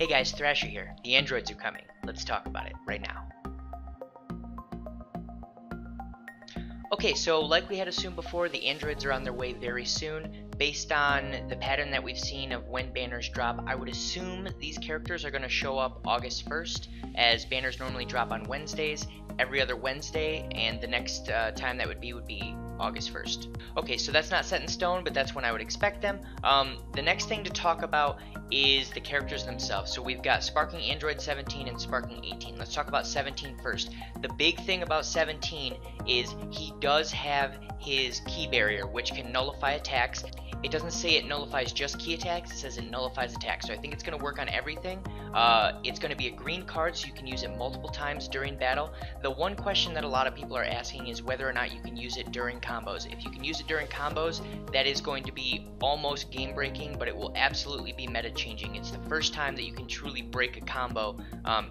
Hey guys, Thrasher here. The androids are coming. Let's talk about it right now. Okay, so like we had assumed before, the androids are on their way very soon. Based on the pattern that we've seen of when banners drop, I would assume these characters are going to show up August 1st, as banners normally drop on Wednesdays, every other Wednesday, and the next time that would be August 1st. Okay, so that's not set in stone, but that's when I would expect them. The next thing to talk about is the characters themselves. So we've got Sparking Android 17 and Sparking 18. Let's talk about 17 first. The big thing about 17 is he does have his key barrier, which can nullify attacks. It doesn't say it nullifies just key attacks, it says it nullifies attacks. So I think it's going to work on everything. It's going to be a green card, so you can use it multiple times during battle. The one question that a lot of people are asking is whether or not you can use it during combos. If you can use it during combos, that is going to be almost game breaking, but it will absolutely be meta changing. It's the first time that you can truly break a combo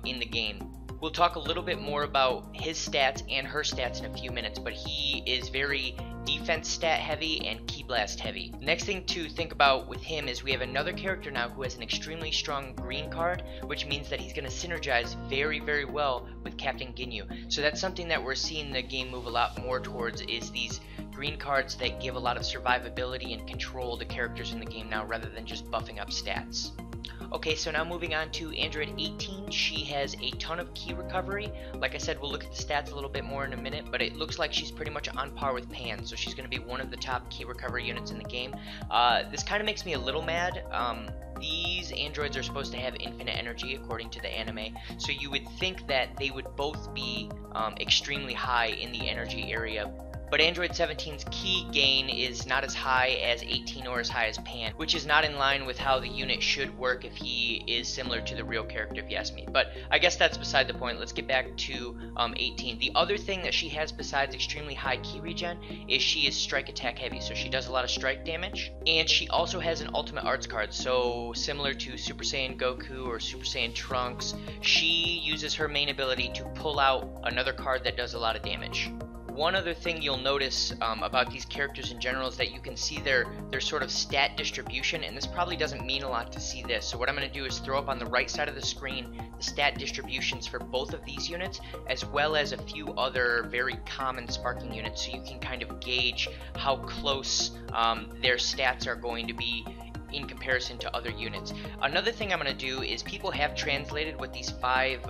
in the game. We'll talk a little bit more about his stats and her stats in a few minutes, but he is very defense stat heavy and key blast heavy. Next thing to think about with him is we have another character now who has an extremely strong green card, which means that he's going to synergize very, very well with Captain Ginyu. So that's something that we're seeing the game move a lot more towards, is these green cards that give a lot of survivability and control to characters in the game now, rather than just buffing up stats. Okay, so now moving on to Android 18, she has a ton of key recovery. Like I said, we'll look at the stats a little bit more in a minute, but it looks like she's pretty much on par with Pan, so she's going to be one of the top key recovery units in the game. This kind of makes me a little mad. These androids are supposed to have infinite energy according to the anime, so you would think that they would both be extremely high in the energy area. But Android 17's key gain is not as high as 18 or as high as Pan, which is not in line with how the unit should work if he is similar to the real character, if you ask me. But I guess that's beside the point. Let's get back to 18. The other thing that she has besides extremely high key regen is she is strike attack heavy, so she does a lot of strike damage. And she also has an ultimate arts card, so similar to Super Saiyan Goku or Super Saiyan Trunks, she uses her main ability to pull out another card that does a lot of damage. One other thing you'll notice about these characters in general is that you can see their sort of stat distribution, and this probably doesn't mean a lot to see this. So what I'm going to do is throw up on the right side of the screen the stat distributions for both of these units, as well as a few other very common sparking units, so you can kind of gauge how close their stats are going to be in comparison to other units. Another thing I'm going to do is, people have translated what these five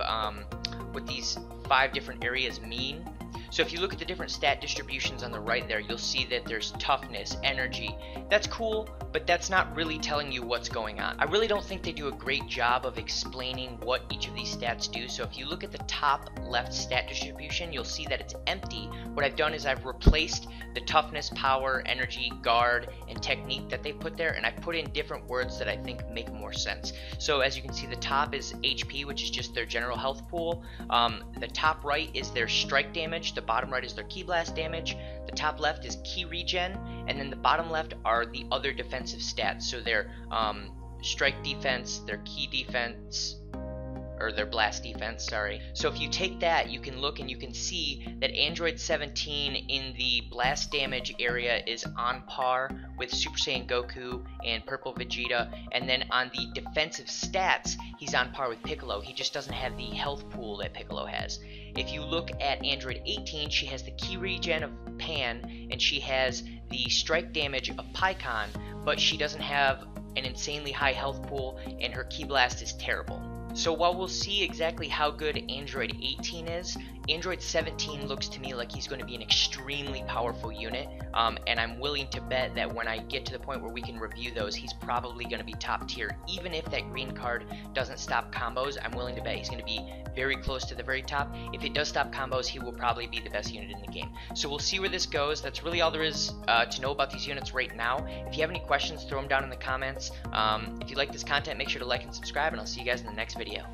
different areas mean. So if you look at the different stat distributions on the right there, you'll see that there's toughness, energy. That's cool, but that's not really telling you what's going on. I really don't think they do a great job of explaining what each of these stats do. So if you look at the top left stat distribution, you'll see that it's empty. What I've done is I've replaced the toughness, power, energy, guard, and technique that they put there, and I put in different words that I think make more sense. So as you can see, the top is HP, which is just their general health pool. The top right is their strike damage. The bottom right is their key blast damage. The top left is key regen, and then the bottom left are the other defensive stats. So their strike defense, their key defense, or their blast defense, sorry. So if you take that, you can look and you can see that Android 17 in the blast damage area is on par with Super Saiyan Goku and Purple Vegeta, and then on the defensive stats, he's on par with Piccolo. He just doesn't have the health pool that Piccolo has. If you look at Android 18, she has the key regen of Pan, and she has the strike damage of Pycon, but she doesn't have an insanely high health pool, and her key blast is terrible. So while we'll see exactly how good Android 18 is, Android 17 looks to me like he's going to be an extremely powerful unit, and I'm willing to bet that when I get to the point where we can review those, he's probably going to be top tier. Even if that green card doesn't stop combos, I'm willing to bet he's going to be very close to the very top. If it does stop combos, he will probably be the best unit in the game. So we'll see where this goes. That's really all there is to know about these units right now. If you have any questions, throw them down in the comments. If you like this content, make sure to like and subscribe, and I'll see you guys in the next video.